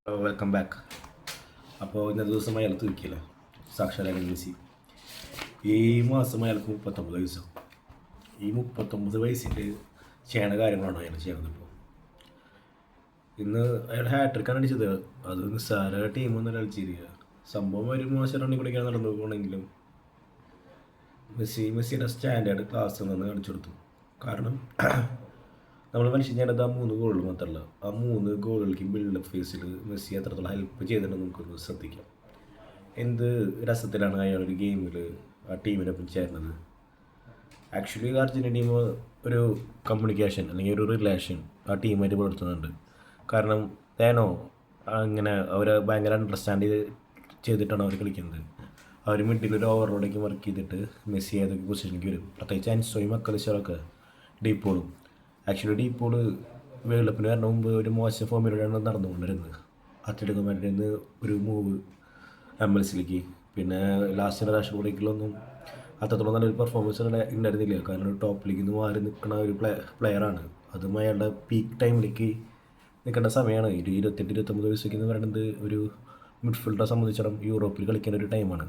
Welcome back. അപ്പോൾ ഇന്നത്തെ ദിവസം അയാൾ തൂക്കിയില്ല സാക്ഷാൽ മെസ്സി. ഈ മാസം അയാൾക്ക് 39 വയസ്സാണ്. ഈ 39 വയസ്സിൽ ചെയ്യണ കാര്യങ്ങളാണ് അയാൾ ചെയ്യണത്. ഇപ്പോൾ ഇന്ന് അയാൾ ഹാട്രിക്കാണ് അടിച്ചത്. അത് നിസ്സാര ടീമൊന്നും കളിച്ചിരിക്കുക. സംഭവം ഒരു മോശം റണ്ണിൽ കൂടിയൊക്കെയാണ് നടന്നു പോകണമെങ്കിലും മെസ്സിയുടെ സ്റ്റാൻഡേർഡ് ക്ലാസ് നിന്ന് കാണിച്ചു കൊടുത്തു. കാരണം നമ്മൾ മനുഷ്യൻ ഞാനത് ആ 3 ഗോളുകൾ മാത്രമല്ല, ആ 3 ഗോളുകൾക്കും ബിൽഡപ്പ് ഫേസിൽ മെസ്സി എത്രത്തോളം ഹെൽപ്പ് ചെയ്തിട്ടുണ്ടെന്ന് നമുക്കൊന്ന് ശ്രദ്ധിക്കാം. എന്ത് രസത്തിലാണ് അയാൾ ഒരു ഗെയിമിൽ ആ ടീമിനൊപ്പം ചേർന്നത്. ആക്ച്വലി അർജൻറ്റീന ടീം ഒരു കമ്മ്യൂണിക്കേഷൻ അല്ലെങ്കിൽ ഒരു റിലേഷൻ ആ ടീമായിട്ട് പുലർത്തുന്നുണ്ട്. കാരണം തേനോ അങ്ങനെ അവർ ഭയങ്കര അണ്ടർസ്റ്റാൻഡ് ചെയ്തിട്ടാണ് അവർ കളിക്കുന്നത്. അവർ മിഡിൽ ഒരു ഓവറോടേക്ക് വർക്ക് ചെയ്തിട്ട് മെസ്സി ഏതൊക്കെ പൊസിഷനിലേക്ക് വരും. പ്രത്യേകിച്ച് അൻസോയും മക്കളിച്ചറൊക്കെ ഡീപ്പോളും. ആക്ച്വലി ഡീപ്പോൾ വേൾഡ് കപ്പിന് വരണ മുമ്പ് ഒരു മോശം ഫോമിലൂടെയാണ് നടന്നുകൊണ്ടിരുന്നത്. അത്ലറ്റിക്കോ മാഡ്രിഡിൽ നിന്ന് ഒരു മൂവ് MLS-ലേക്ക്, പിന്നെ ലാസ്റ്റ് രാഷ്ട്രീയത്തിലൊന്നും അത്രത്തോളം നല്ലൊരു പെർഫോമൻസ് ഉണ്ടായിരുന്നില്ല. കാരണം ടോപ്പിലേക്ക് നിന്ന് മാറി നിൽക്കുന്ന ഒരു പ്ലെയറാണ്. അതും അയാളുടെ പീക്ക് ടൈമിലേക്ക് നിൽക്കേണ്ട സമയമാണ്. 28-29 വയസ്സൊക്കെ എന്ന് പറയുന്നത് ഒരു മിഡ്ഫീൽഡറെ സംബന്ധിച്ചിടത്തോളം യൂറോപ്പിൽ കളിക്കേണ്ട ഒരു ടൈമാണ്.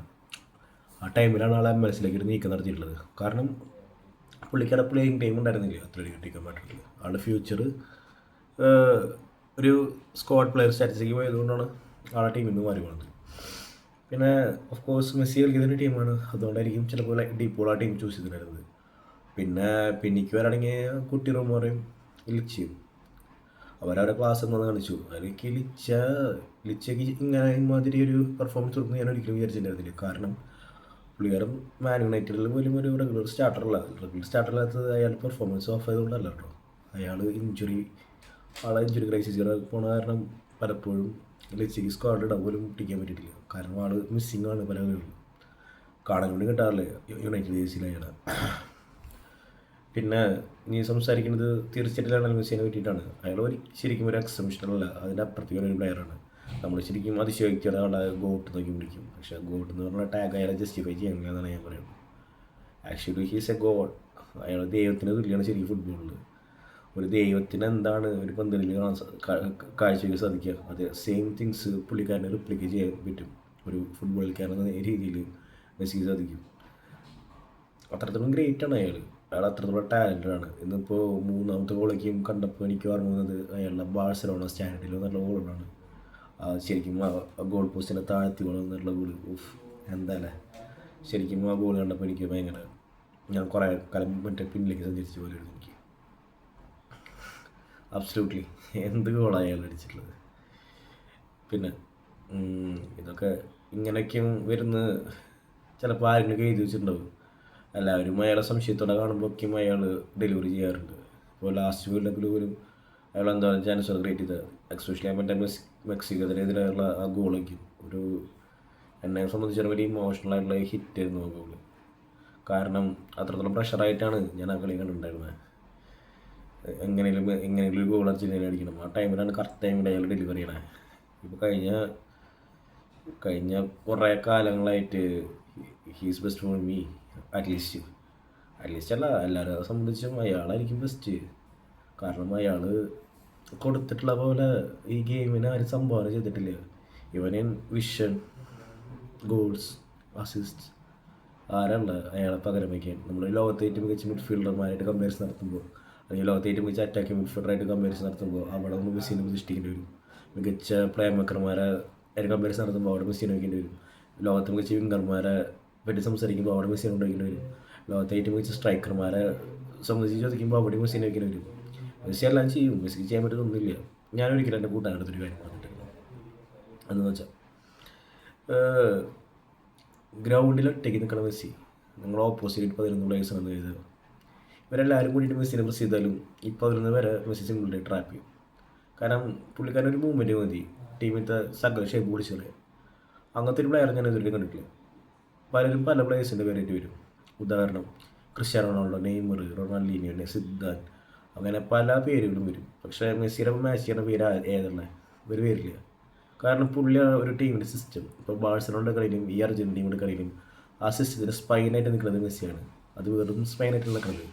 ആ ടൈമിലാണ് ആൾ MLS-ലേക്ക് ഒരു നീക്കം നടത്തിയിട്ടുള്ളത്. കാരണം പുള്ളിക്കാരുടെ പ്ലേയിങ് ടൈം ഉണ്ടായിരുന്നില്ല അത്ലറ്റിക്കോ മാഡ്രിഡിൽ. ആളുടെ ഫ്യൂച്ചർ ഒരു സ്ക്വാഡ് പ്ലെയർ സ്റ്റാറ്റസിലേക്ക് പോയതുകൊണ്ടാണ് ആളുടെ ടീമിൽ നിന്ന് മാറി പോകുന്നത്. പിന്നെ ഓഫ് കോഴ്സ് മെസ്സി കളിക്കുന്ന ടീമാണ്, അതുകൊണ്ടായിരിക്കും ചിലപ്പോൾ ഡീപ്പോൾ ആ ടീം ചൂസ് ചെയ്തിട്ടുണ്ടായിരുന്നത്. പിന്നെ പിന്നിക്ക് വരാണെങ്കിൽ കുട്ടി റോമോറയും ലിച്ചയും അവരവരുടെ ക്ലാസ് എന്ന് കാണിച്ചു. അതിലേക്ക് ലിച്ചയ്ക്ക് ഇങ്ങനെ ഇമാതിരി ഒരു പെർഫോമൻസ് കൊടുക്കുന്നത് ഞാൻ ഒരിക്കലും വിചാരിച്ചിട്ടുണ്ടായിരുന്നില്ല. കാരണം പുള്ളിക്കാരൻ മാൻ യുണൈറ്റഡിൽ പോലും ഒരു റെഗുലർ സ്റ്റാർട്ടറില്ലാത്തത് അയാൾ പെർഫോമൻസ് ഓഫ് ആയതുകൊണ്ടല്ല കേട്ടോ. ആളെ ഇഞ്ചുറി ക്രൈസിസ് പോണ കാരണം പലപ്പോഴും ലിച്ചയ്ക്ക് സ്ക്വാഡ് ഇടാൻ പോലും പിടിക്കാൻ പറ്റിയിട്ടില്ല. കാരണം ആൾ മിസ്സിങ് ആണ് പല കളികളും. കാണാൻ വേണ്ടി കിട്ടാറില്ലേ യുണൈറ്റഡ് ജേഴ്സിയിൽ അയാളെ. പിന്നെ നീ സംസാരിക്കുന്നത് തീർച്ചയായിട്ടും ലയണൽ മെസ്സിനെ പറ്റിയിട്ടാണ്. അയാൾ ശരിക്കും ഒരു എക്സംഷണൽ അല്ല, അതിൻ്റെ അപ്പുറത്തേക്കുള്ള ഒരു പ്ലെയറാണ്. നമ്മൾ ശരിക്കും അതിശയിക്കാതെ ആളെ ഗോട്ട് നോക്കി വിളിക്കും. പക്ഷേ ഗോട്ട് എന്ന് പറഞ്ഞ ടാഗ് അയാളെ ജസ്റ്റിഫൈ ചെയ്യുന്നില്ല എന്നാണ് ഞാൻ പറയുന്നത്. Actually he's A God. അയാൾ ദൈവത്തിന് തുല്യമാണ് ശരിക്കും ഫുട്ബോളിൽ. ഒരു ദൈവത്തിന് എന്താണ് ഒരു പന്തലിൽ കാഴ്ചയ്ക്ക് സാധിക്കുക, അത് സെയിം തിങ്സ് പുള്ളിക്കാരനെ റിപ്ലിക്കേറ്റ് ചെയ്യാൻ പറ്റും ഒരു ഫുട്ബോൾ കളിക്കാരെന്ന രീതിയിൽ മെസ്സിക്ക് സാധിക്കും. അത്രത്തോളം ഗ്രേറ്റാണ് അയാൾ അത്രത്തോളം ടാലൻ്റഡാണ്. ഇന്നിപ്പോൾ 3ാമത്തെ ഗോളൊക്കെയും കണ്ടപ്പോൾ എനിക്ക് ഓർമ്മ വന്നത് അയാളുടെ ബാഴ്സലോണ സ്റ്റാൻഡിൽ നല്ല ഗോളാണ്. ശരിക്കും ആ ഗോൾ പോസ്റ്റിനെ താഴ്ത്തി കൊള്ളുന്നുള്ള ഗോൾ എന്താല്ലേ. ശരിക്കും ആ ഗോൾ കണ്ടപ്പോൾ എനിക്ക് ഭയങ്കര ഞാൻ കുറേ കാലം പിന്നിലേക്ക് സഞ്ചരിച്ച പോലെ എനിക്ക് അബ്സല്യൂട്ട്ലി എന്ത് ഗോളാണ് അയാൾ അടിച്ചിട്ടുള്ളത്. പിന്നെ ഇതൊക്കെ ഇങ്ങനെയൊക്കെയും വരുന്ന ചിലപ്പോൾ ആരെങ്കിലും എഴുതി വെച്ചിട്ടുണ്ടാവും. എല്ലാവരും അയാളെ സംശയത്തോടെ കാണുമ്പോഴൊക്കെയും അയാൾ ഡെലിവറി ചെയ്യാറുണ്ട്. ഇപ്പോൾ ലാസ്റ്റ് വേൾഡ് കപ്പിൽ പോലും അയാൾ എന്താ ചാൻസ് ക്രിയേറ്റ് ചെയ്തത്, എക്സ്പെഷ്യലി മറ്റേ മെക്സിക്കോതിനെതിരെയുള്ള ആ ഗോളൊക്കെ ഒരു എന്നെ സംബന്ധിച്ചിടത്തോളം വലിയ ഇമോഷണൽ ആയിട്ടുള്ള ഹിറ്റ് ആയിരുന്നു ആ ഗോള്. കാരണം അത്രത്തോളം പ്രഷറായിട്ടാണ് ഞാൻ ആ കളി കണ്ടിട്ടുണ്ടായിരുന്നത്. എങ്ങനെയെങ്കിലും ഒരു ഗോൾ അടിക്കണം. ആ ടൈമിലാണ് കറക്റ്റ് ടൈമിൽ അയാൾ ഡെലിവറി ചെയ്യണേ. ഇപ്പോൾ കഴിഞ്ഞ കുറേ കാലങ്ങളായിട്ട് he's best for me. At least അല്ല, എല്ലാവരെ സംബന്ധിച്ചും അയാളായിരിക്കും ബെസ്റ്റ്. കാരണം അയാൾ കൊടുത്തിട്ടുള്ള പോലെ ഈ ഗെയിമിന് ആരും സംഭാവന ചെയ്തിട്ടില്ല. ഇവന് വിഷൻ, ഗോൾസ്, അസിസ്റ്റ് ആരല്ല അയാളെ പകരം വയ്ക്കാൻ. നമ്മൾ ലോകത്തെ ഏറ്റവും മികച്ച മിഡ്ഫീൽഡർമാരായിട്ട് കമ്പാരിസൺ നടത്തുമ്പോൾ, അല്ലെങ്കിൽ ലോകത്തെ ഏറ്റവും മികച്ച അറ്റാക്കിംഗ് മിഡ്ഫീൽഡറായിട്ട് കമ്പാരിസൺ നടത്തുമ്പോൾ അവിടെ നമ്മൾ മെസ്സിനെ പ്രതിഷ്ഠിക്കേണ്ടി വരും. മികച്ച പ്ലേ മേക്കർമാരെ കമ്പാരിസൺ നടത്തുമ്പോൾ അവിടെ മെസ്സിനെ വയ്ക്കേണ്ടി വരും. ലോകത്തെ മികച്ച വിംഗർമാരെ പറ്റി സംസാരിക്കുമ്പോൾ അവിടെ മെസ്സിനെ ഉണ്ടാക്കേണ്ടി വരും. ലോകത്തെ ഏറ്റവും മികച്ച സ്ട്രൈക്കർമാരെ സംബന്ധിച്ച് ചോദിക്കുമ്പോൾ അവിടെ മെസ്സിനെ വയ്ക്കേണ്ടി വരും. മെസ്സി എല്ലാം ചെയ്യും, മെസ്സിക്ക് ചെയ്യാൻ പറ്റുന്നൊന്നുമില്ല. ഞാനൊരിക്കലും എൻ്റെ കൂട്ടാനടുത്തൊരു കാര്യം പറഞ്ഞിട്ടില്ല. എന്ന് വെച്ചാൽ ഗ്രൗണ്ടിൽ ഒറ്റയ്ക്ക് നിൽക്കണ മെസ്സി, നിങ്ങൾ ഓപ്പോസിറ്റ് 11 പ്ലേയേഴ്സാണെന്ന് എഴുതുക. ഇവരെല്ലാവരും കൂടിയിട്ട് മെസ്സിനെ പ്രസ് ചെയ്താലും ഈ 11 വരെ മെസ്സി സിംഗിളിൽ ട്രാപ്പ് ചെയ്യും. കാരണം പുള്ളിക്കാരൻ ഒരു മൂവ്മെൻറ്റ് മതി ടീമിലത്തെ സകല ഷേപ്പ് പൊളിച്ച് കളയാൻ. അങ്ങനത്തെ ഒരു പ്ലെയർ ഞാൻ ഇതുവരെ കണ്ടിട്ടില്ല. പലരും പല പ്ലേയേഴ്സിൻ്റെ പേരായിട്ട് വരും. ഉദാഹരണം Cristiano Ronaldo, Neymar, Ronaldinho, Zidane, അങ്ങനെ പല പേരുകളും വരും. പക്ഷേ മെസ്സിയുടെ മാച്ച് ചെയ്യുന്ന പേര് ഏതുള്ള ഒരു പേരില്ല. കാരണം പുള്ളി ഒരു ടീമിൻ്റെ സിസ്റ്റം, ഇപ്പോൾ ബാഴ്സലോണയുടെ കളിയിലും ഈ അർജൻറ്റീനയുടെ കളിയിലും ആ സിസ്റ്റത്തിന് സ്പൈനായിട്ട് നിൽക്കുന്നത് മെസ്സിയാണ്. അത് വെറും സ്പൈനായിട്ടുള്ള കളി.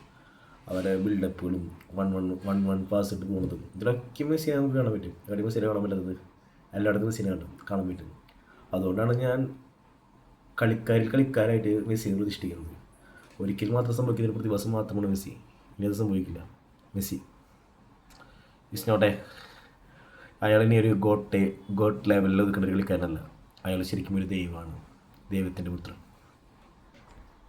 അവരെ ബിൽഡപ്പുകളും 1-1 പാസ് ഇട്ട് പോകുന്നതും ഇതിലൊക്കെ മെസ്സിയെ നമുക്ക് കാണാൻ പറ്റും. എവിടെ മെസ്സിയെ കാണാൻ പറ്റുന്നത്? എല്ലായിടത്തും മെസ്സിനെ കാണാൻ പറ്റും. അതുകൊണ്ടാണ് ഞാൻ കളിക്കാരായിട്ട് മെസ്സിനെ പ്രതിഷ്ഠിക്കുന്നത്. ഒരിക്കൽ മാത്രം സംഭവിക്കുന്ന ഒരു പ്രതിഭാസം മാത്രമാണ് മെസ്സി. ഇനി അത് സംഭവിക്കില്ല. മെസ്സി ഇസ് നോട്ട് അയാൾ ഇനി ഒരു ഗോട്ട് ലെവലിൽ ഒതുക്കേണ്ട ഒരു കളിക്കാരനല്ല. അയാൾ ശരിക്കും ഒരു ദൈവമാണ്, ദൈവത്തിൻ്റെ പുത്രൻ.